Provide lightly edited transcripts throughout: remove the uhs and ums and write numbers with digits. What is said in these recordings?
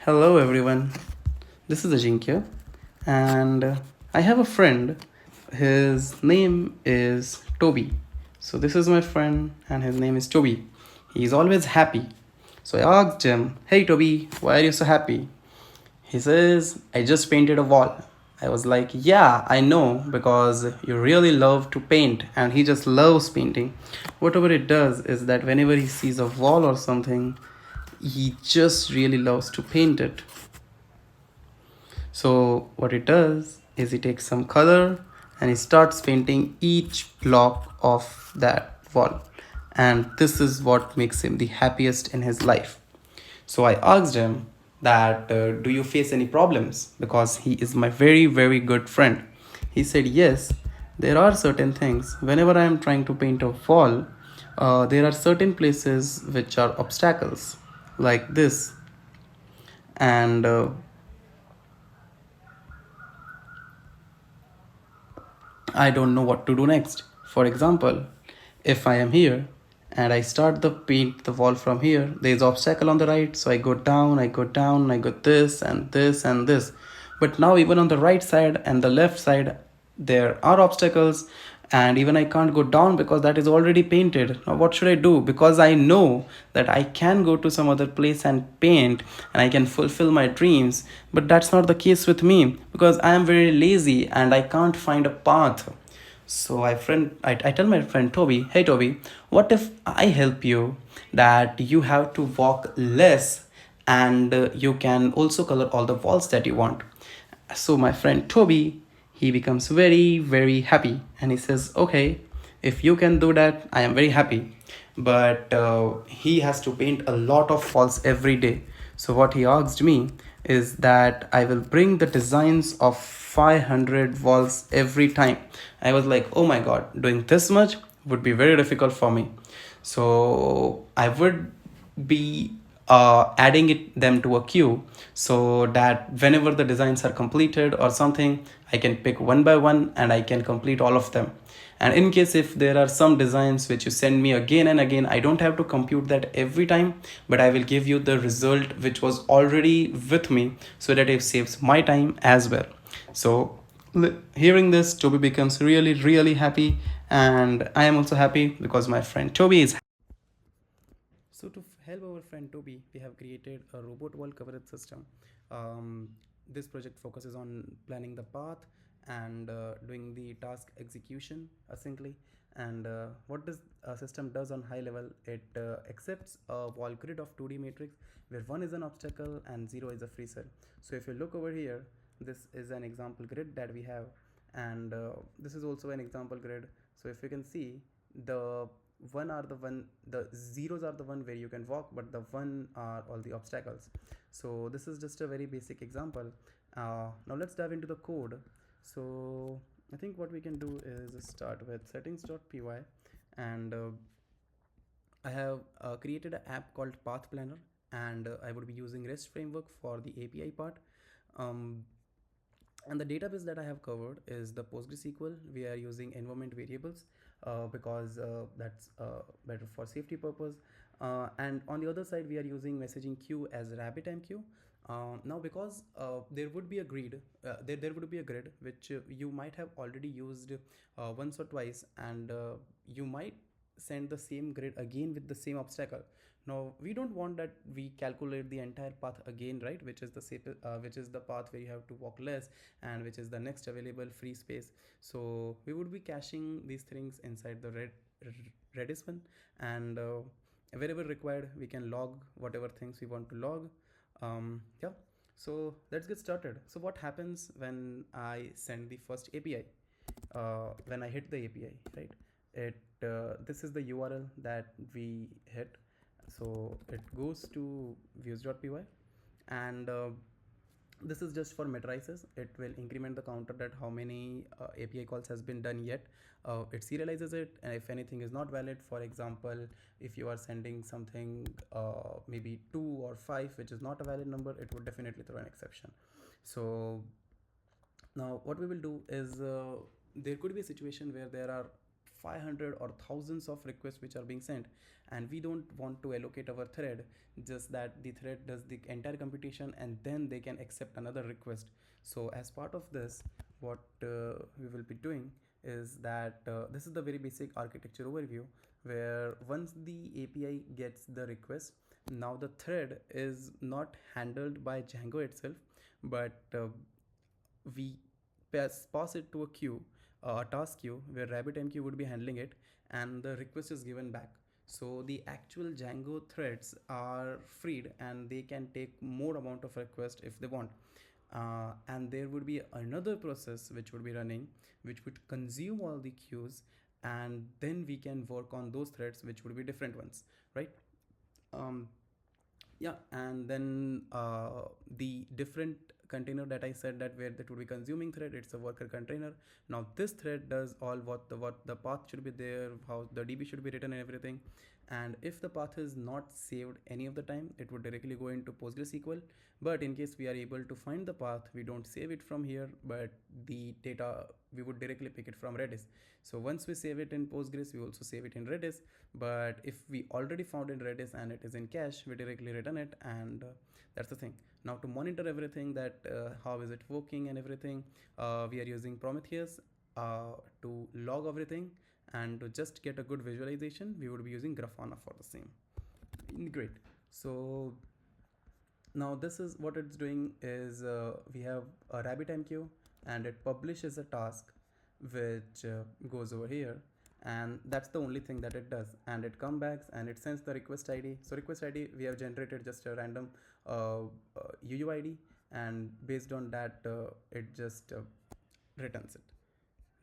Hello everyone, this is Ajinkya and I have a friend. His name is Toby. So this is my friend and his name is Toby. He's always happy. So I asked him, "Hey Toby, why are you so happy?" He says, "I just painted a wall." I was like, "Yeah, I know because you really love to paint." And he just loves painting. Whatever it does is that whenever he sees a wall or something, he just really loves to paint it. So what it does is he takes some color and he starts painting each block of that wall. And this is what makes him the happiest in his life. So I asked him that, do you face any problems? Because he is my very, very good friend. He said, yes, there are certain things. Whenever I am trying to paint a wall, there are certain places which are obstacles, like this. And I don't know what to do next. For example, if I am here and I start the paint the wall from here, there is obstacle on the right, so I go down, I go down, I go this and this and this. But now even on the right side and the left side, there are obstacles, and even I can't go down because that is already painted. Now what should I do? Because I know that I can go to some other place and paint and I can fulfill my dreams, but that's not the case with me because I am very lazy and I can't find a path. So I tell my friend Toby, "Hey Toby, what if I help you that you have to walk less and you can also color all the walls that you want?" So my friend Toby, he becomes very, very happy and he says, "Okay, if you can do that, I am very happy." But he has to paint a lot of walls every day. So what he asked me is that I will bring the designs of 500 walls every time. I was like, oh my god, doing this much would be very difficult for me. So I would be adding them to a queue so that whenever the designs are completed or something, I can pick one by one and I can complete all of them. And in case if there are some designs which you send me again and again, I don't have to compute that every time, but I will give you the result which was already with me so that it saves my time as well. So hearing this, Toby becomes really, really happy, and I am also happy because my friend Toby is. So to help our friend Toby, we have created a robot wall coverage system. This project focuses on planning the path and doing the task execution asyncly. And what this system does on high level, it accepts a wall grid of 2D matrix where 1 is an obstacle and 0 is a free cell. So if you look over here, this is an example grid that we have, and this is also an example grid. So if you can see, the the zeros are the one where you can walk, but the one are all the obstacles. So this is just a very basic example. Now let's dive into the code. So I think what we can do is start with settings.py, and I have created an app called Path Planner, and I would be using REST framework for the API part. um, and the database that I have covered is the PostgreSQL. We are using environment variables because that's better for safety purpose. And on the other side, we are using messaging queue as RabbitMQ. Now, because there would be a grid, there would be a grid which you might have already used once or twice, and you might send the same grid again with the same obstacle. Now we don't want that we calculate the entire path again, right? Which is the which is the path where you have to walk less and which is the next available free space. So we would be caching these things inside the redis one, and wherever required we can log whatever things we want to log. Yeah, so let's get started. So what happens when I send the first API? When I hit the API, right, it this is the URL that we hit. So it goes to views.py, and this is just for matrices. It will increment the counter that how many API calls has been done yet. It serializes it, and if anything is not valid, for example, if you are sending something maybe 2 or 5 which is not a valid number, it would definitely throw an exception. So now what we will do is there could be a situation where there are 500 or thousands of requests which are being sent, and we don't want to allocate our thread just that the thread does the entire computation and then they can accept another request. So as part of this, what we will be doing is that this is the very basic architecture overview, where once the API gets the request, now the thread is not handled by Django itself, but we pass it to a queue, a task queue, where RabbitMQ would be handling it, and the request is given back. So the actual Django threads are freed and they can take more amount of requests if they want. And there would be another process which would be running, which would consume all the queues, and then we can work on those threads which would be different ones, right? Yeah, and then the different container that I said that where that would be consuming thread, it's a worker container. Now this thread does all what the path should be there, how the DB should be written and everything. And if the path is not saved any of the time, it would directly go into PostgreSQL. But in case we are able to find the path, we don't save it from here, but the data we would directly pick it from Redis. So once we save it in Postgres, we also save it in Redis. But if we already found in Redis and it is in cache, we directly return it, and that's the thing. Now to monitor everything, that how is it working and everything, we are using Prometheus to log everything, and to just get a good visualization, we would be using Grafana for the same. Great. So now this is what it's doing is we have a RabbitMQ, and it publishes a task which goes over here, and that's the only thing that it does. And it comes back and it sends the request ID. So request ID, we have generated just a random UUID, and based on that it just returns it,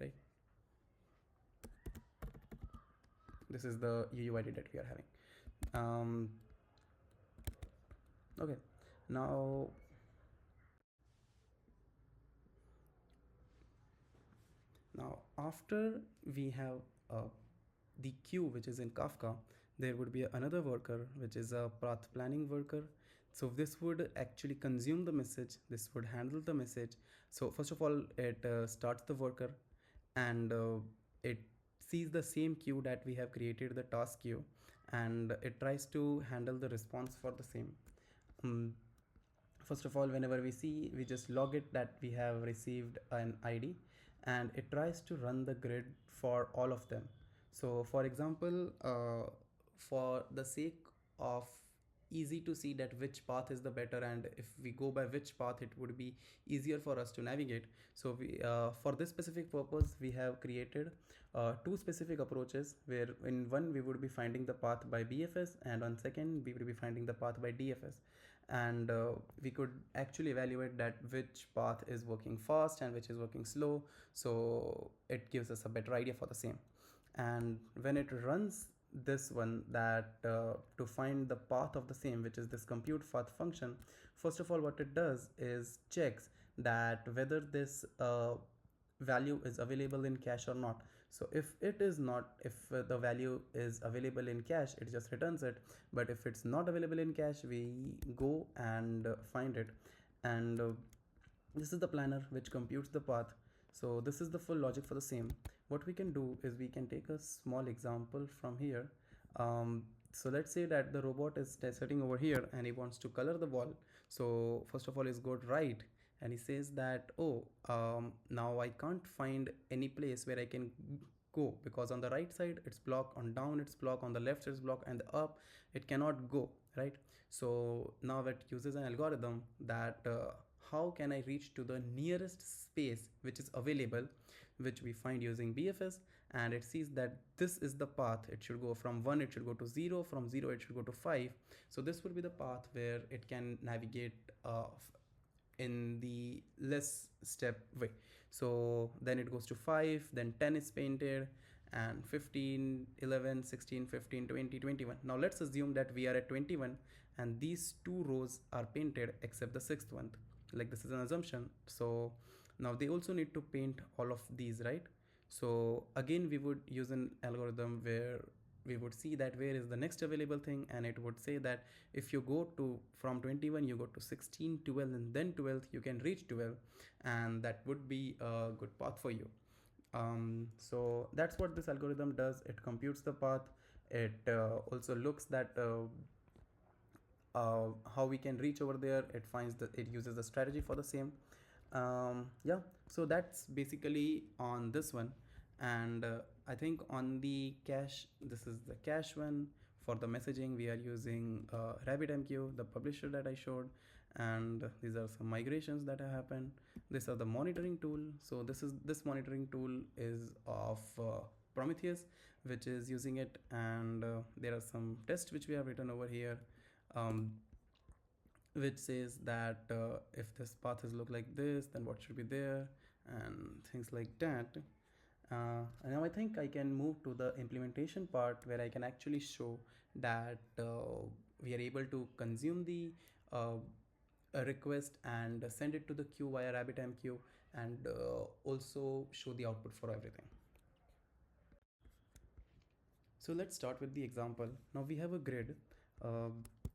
right? This is the UUID that we are having. Okay, now after we have the queue which is in Kafka, there would be another worker which is a path planning worker. So this would actually consume the message, this would handle the message. So first of all, it starts the worker, and it sees the same queue that we have created, the task queue, and it tries to handle the response for the same. First of all, whenever we see, we just log it that we have received an ID, and it tries to run the grid for all of them. So for example, for the sake of easy to see that which path is the better, and if we go by which path, it would be easier for us to navigate. So we for this specific purpose, we have created two specific approaches, where in one we would be finding the path by BFS, and on second we would be finding the path by DFS. And we could actually evaluate that which path is working fast and which is working slow, so it gives us a better idea for the same. And when it runs this one, that to find the path of the same, which is this compute path function, first of all what it does is checks that whether this value is available in cache or not. So if it is not, if the value is available in cache, it just returns it. But if it's not available in cache, we go and find it. And this is the planner which computes the path. So this is the full logic for the same. What we can do is we can take a small example from here. So let's say that the robot is sitting over here and he wants to color the wall. So first of all, he's got right, and he says that, oh, now I can't find any place where I can go, because on the right side it's blocked, on down it's blocked, on the left it's blocked, and the up it cannot go, right? So now it uses an algorithm that how can I reach to the nearest space which is available, which we find using BFS, and it sees that this is the path. It should go from 1, it should go to 0, from 0 it should go to 5. So this would be the path where it can navigate in the less step way. So then it goes to 5, then 10 is painted, and 15, 11, 16, 15, 20, 21. Now let's assume that we are at 21 and these two rows are painted except the sixth one. Like, this is an assumption. So now they also need to paint all of these, right? So again, we would use an algorithm where we would see that where is the next available thing, and it would say that if you go to from 21, you go to 16, 12, and then 12, you can reach 12, and that would be a good path for you. So that's what this algorithm does. It computes the path. It also looks that how we can reach over there. It finds that it uses the strategy for the same. Yeah, so that's basically on this one. And I think on the cache, this is the cache one. For the messaging, we are using RabbitMQ, the publisher that I showed, and these are some migrations that have happened. These are the monitoring tool. So this monitoring tool is of Prometheus, which is using it, and there are some tests which we have written over here, which says that if this path is look like this, then what should be there, and things like that. And now I think I can move to the implementation part, where I can actually show that we are able to consume the a request and send it to the queue via RabbitMQ, and also show the output for everything. So let's start with the example. Now we have a grid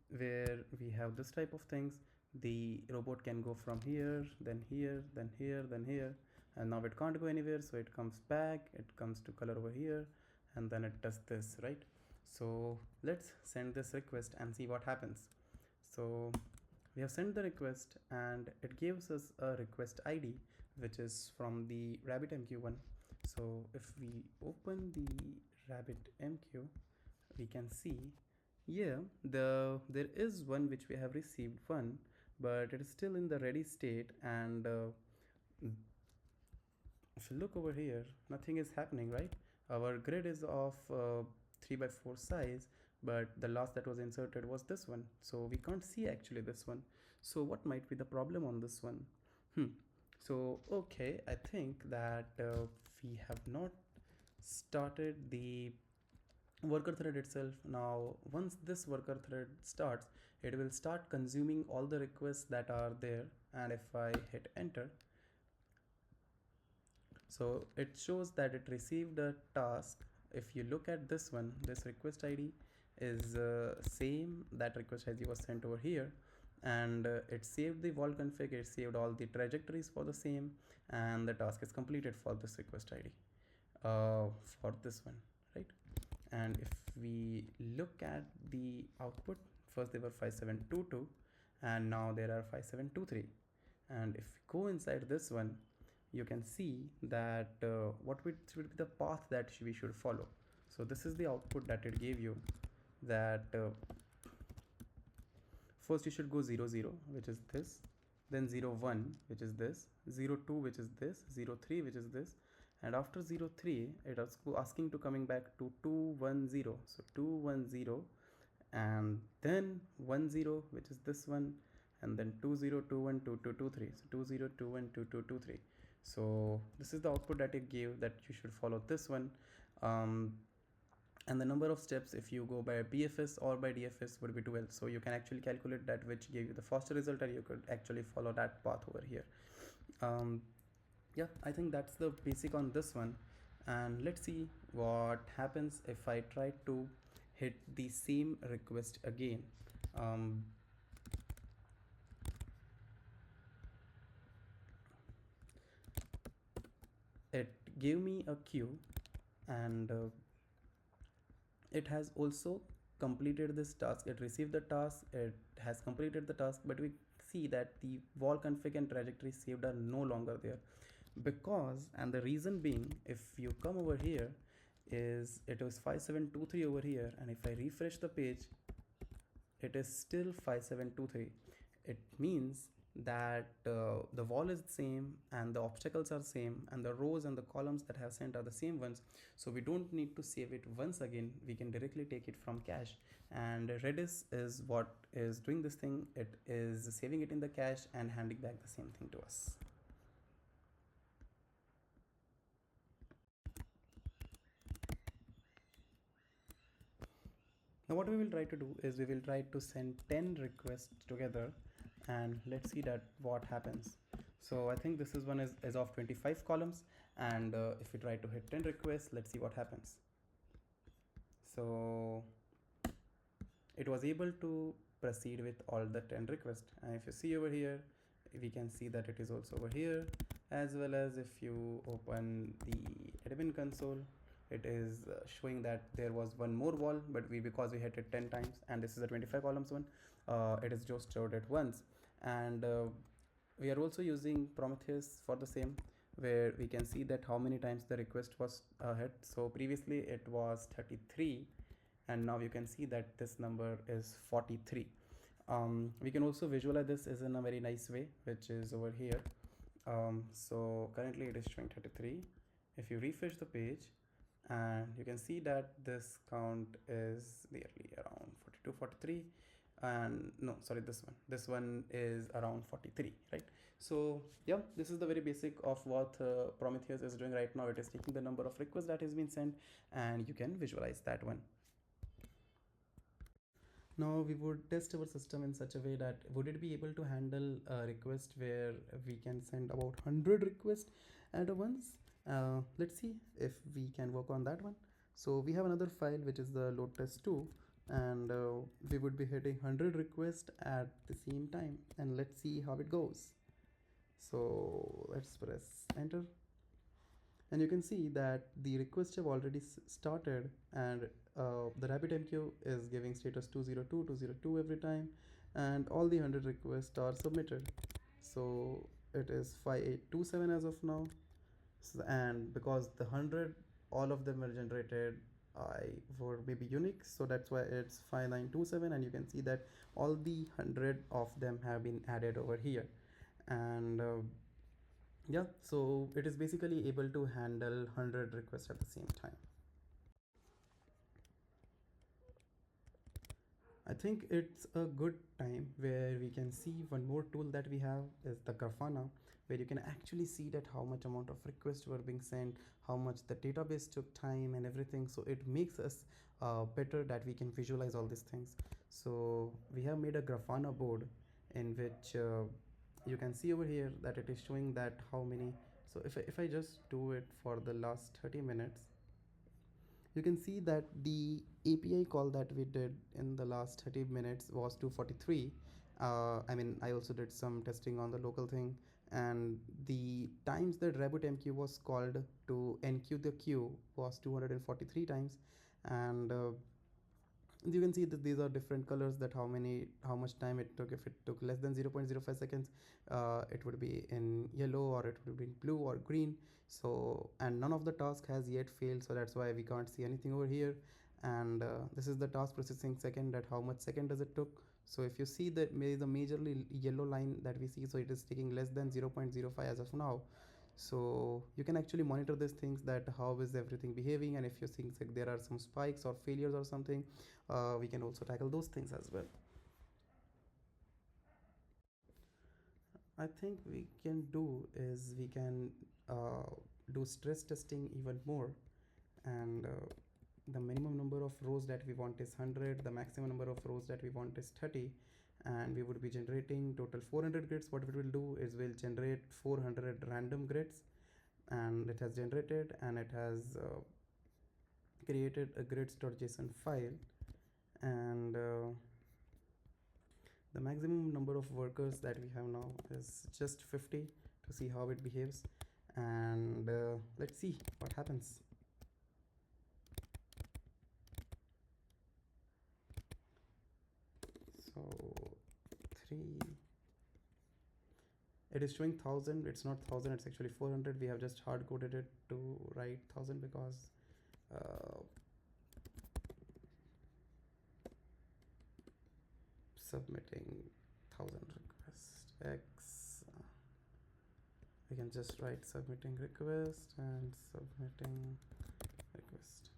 where we have this type of things. The robot can go from here, then here, then here, then here, and now it can't go anywhere, so it comes back, it comes to color over here, and then it does this, right? So let's send this request and see what happens. So we have sent the request, and it gives us a request ID, which is from the RabbitMQ one. So if we open the RabbitMQ, we can see, yeah, there is one which we have received one, but it is still in the ready state. And if you look over here, nothing is happening, right? Our grid is of 3x4 size, but the last that was inserted was this one, so we can't see actually this one. So what might be the problem on this one? So okay, I think that we have not started the worker thread itself. Now once this worker thread starts, it will start consuming all the requests that are there, and if I hit enter, so it shows that it received a task. If you look at this one, this request ID is same, that request ID was sent over here, and it saved the vol config, it saved all the trajectories for the same, and the task is completed for this request ID for this one, right? And if we look at the output, first they were 5722, and now there are 5723. And if we go inside this one, you can see that what should be the path that we should follow. So this is the output that it gave you, that first you should go 0 0, which is this, then 0 1, which is this, 0 2, which is this, 0 3, which is this, and after 0 3 it is asking to coming back to 2 1 0. So 2 1 0, and then 1 0, which is this one, and then 2 0 2 1 2 2 2 3. So 2 0 2 1 2 2 2 3. So this is the output that it gave, that you should follow this one. And the number of steps, if you go by BFS or by DFS, would be 12. So you can actually calculate that which gave you the faster result, and you could actually follow that path over here. Yeah, I think that's the basic on this one. And let's see what happens if I try to hit the same request again. It gave me a queue, and it has also completed this task. It received the task, it has completed the task, but we see that the vol config and trajectory saved are no longer there, because, and the reason being, if you come over here, is it was 5723 over here, and if I refresh the page, it is still 5723. It means that the vol is the same, and the obstacles are same, and the rows and the columns that have sent are the same ones. So we don't need to save it once again, we can directly take it from cache. And Redis is what is doing this thing. It is saving it in the cache and handing back the same thing to us. Now what we will try to do is we will try to send 10 requests together, and let's see that what happens. So I think this is one is of 25 columns, and if we try to hit 10 requests, let's see what happens. So it was able to proceed with all the 10 requests, and if you see over here, we can see that it is also over here, as well as if you open the admin console, it is showing that there was one more wall, but because we hit it 10 times, and this is a 25 columns one, it is just showed it once. And we are also using Prometheus for the same, where we can see that how many times the request was hit. So previously it was 33, and now you can see that this number is 43. We can also visualize this is in a very nice way, which is over here. So currently it is showing 33. If you refresh the page, and you can see that this count is nearly around 42, 43, and no, sorry, this one is around 43, right? So yeah, this is the very basic of what Prometheus is doing right now. It is taking the number of requests that has been sent, and you can visualize that one. Now we would test our system in such a way that would it be able to handle a request where we can send about 100 requests at once. Let's see if we can work on that one. So we have another file which is the load test2, and we would be hitting 100 requests at the same time, and let's see how it goes. So let's press enter, and you can see that the requests have already started, and the RabbitMQ is giving status 202 202 every time, and all the 100 requests are submitted. So it is 5827 as of now. And because the 100, all of them were generated for maybe unique, so that's why it's 5927, and you can see that all the 100 of them have been added over here. And yeah, so it is basically able to handle 100 requests at the same time. I think it's a good time where we can see one more tool that we have is the Grafana, where you can actually see that how much amount of requests were being sent, how much the database took time and everything. So it makes us better that we can visualize all these things. So we have made a Grafana board in which you can see over here that it is showing that how many. So if I just do it for the last 30 minutes, you can see that the API call that we did in the last 30 minutes was 243. I mean, I also did some testing on the local thing, and the times that RabbitMQ was called to enqueue the queue was 243 times. And you can see that these are different colors, that how much time it took. If it took less than 0.05 seconds, it would be in yellow, or it would be in blue or green. So, and none of the task has yet failed, so that's why we can't see anything over here. And this is the task processing second, that how much second does it took. So if you see that there is a majorly yellow line that we see, so it is taking less than 0.05 as of now. So you can actually monitor these things, that how is everything behaving, and if you think like there are some spikes or failures or something, we can also tackle those things as well. I think we can do is we can do stress testing even more, and the minimum number of rows that we want is 100, the maximum number of rows that we want is 30, and we would be generating total 400 grids. What we will do is we'll generate 400 random grids, and it has generated, and it has created a grids.json file. And the maximum number of workers that we have now is just 50, to see how it behaves. And let's see what happens. So 3, it is showing 1000. It's not 1000, it's actually 400. We have just hard coded it to write 1000 because submitting 1000 request x, we can just write submitting request and submitting request.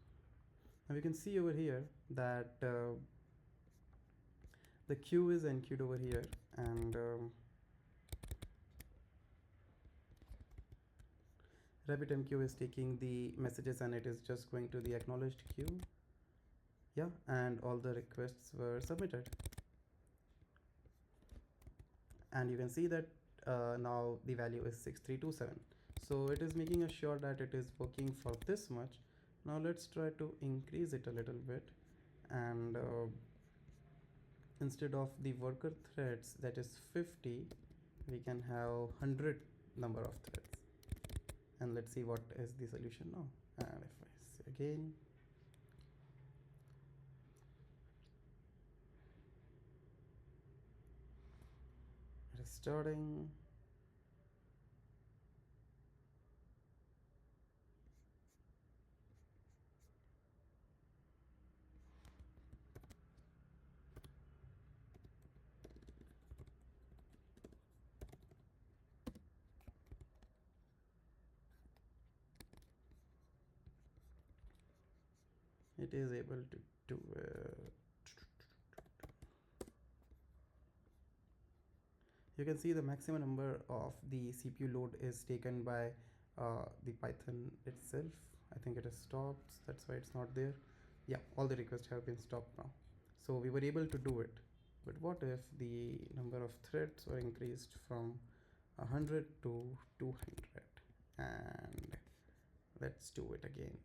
Now we can see over here that the queue is enqueued over here, and RabbitMQ is taking the messages, and it is just going to the acknowledged queue. Yeah, and all the requests were submitted, and you can see that now the value is 6327. So it is making us sure that it is working for this much. Now let's try to increase it a little bit, and instead of the worker threads that is 50, we can have 100 number of threads. And let's see what is the solution now. And if I say again, it is starting. It is able to do you can see the maximum number of the CPU load is taken by the Python itself. I think it has stopped, that's why it's not there. Yeah, all the requests have been stopped now. So we were able to do it. But what if the number of threads were increased from 100 to 200? And let's do it again.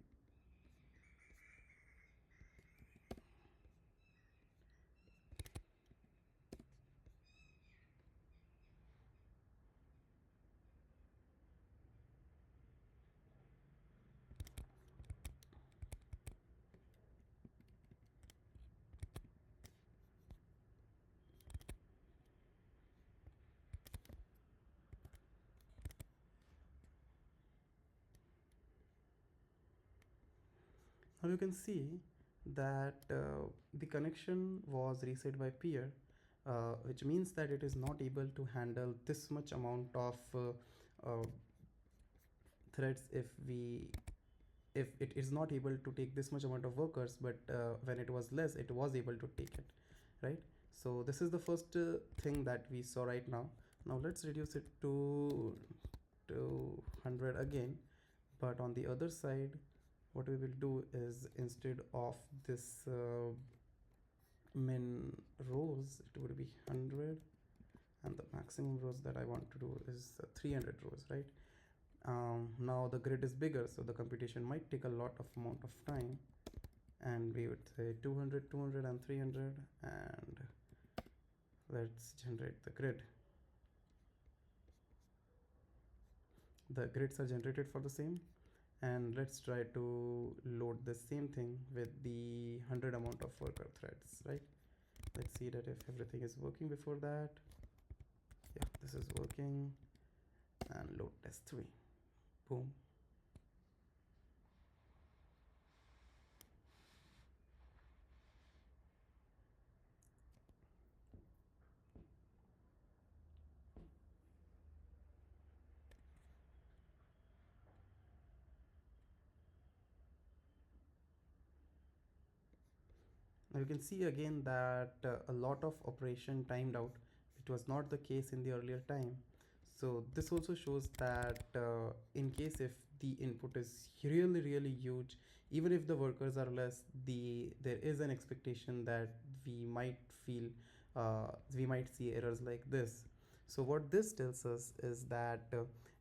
Now you can see that the connection was reset by peer, which means that it is not able to handle this much amount of threads if it is not able to take this much amount of workers, but when it was less, it was able to take it, right? So this is the first thing that we saw right now. Now let's reduce it to 200 again, but on the other side, what we will do is instead of this min rows, it would be 100, and the maximum rows that I want to do is 300 rows, right? Now the grid is bigger, so the computation might take a lot of amount of time, and we would say 200, 200 and 300, and let's generate the grid. The grids are generated for the same, and let's try to load the same thing with the 100 amount of worker threads, right? Let's see that if everything is working before that. Yeah, this is working, and load test 3. Boom. Now you can see again that a lot of operation timed out, which was not the case in the earlier time. So this also shows that in case if the input is really huge, even if the workers are less, there is an expectation that we might see errors like this. So what this tells us is that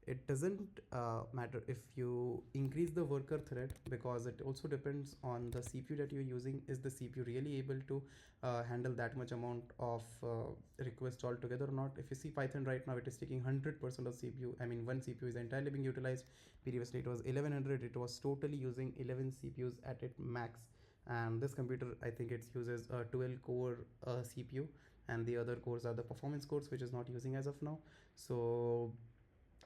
it doesn't matter if you increase the worker thread, because it also depends on the CPU that you're using. Is the CPU really able to handle that much amount of requests altogether or not? If you see Python right now, it is taking 100% of CPU. I mean, one CPU is entirely being utilized. Previously it was 1100, it was totally using 11 CPUs at its max. And this computer, I think it uses a 12 core CPU, and the other cores are the performance cores, which is not using as of now. So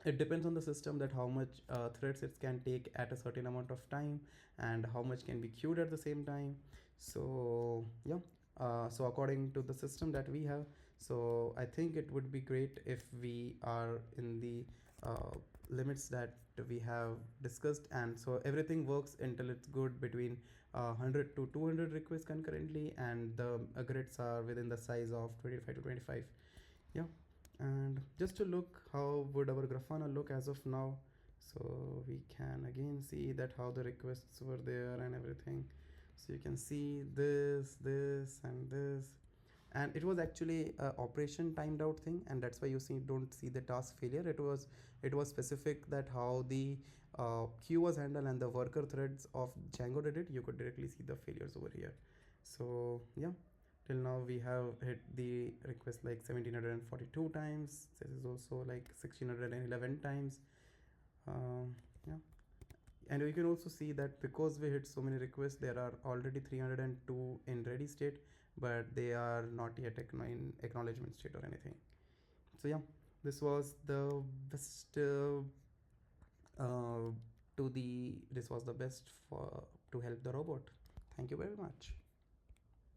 it depends on the system that how much threads it can take at a certain amount of time, and how much can be queued at the same time. So yeah, so according to the system that we have, so I think it would be great if we are in the limits that we have discussed, and so everything works until it's good between 100 to 200 requests concurrently, and the grids are within the size of 25 to 25. Yeah. And just to look how would our Grafana look as of now, so we can again see that how the requests were there and everything. So you can see this and this, and it was actually a operation timed out thing, and that's why you don't see the task failure. It was specific that how the queue was handled and the worker threads of Django did it. You could directly see the failures over here. So yeah, till now we have hit the request like 1742 times. This is also like 1611 times. Yeah. And we can also see that because we hit so many requests, there are already 302 in ready state, but they are not yet in acknowledgement state or anything. So yeah, this was the best this was the best for to help the robot. Thank you very much.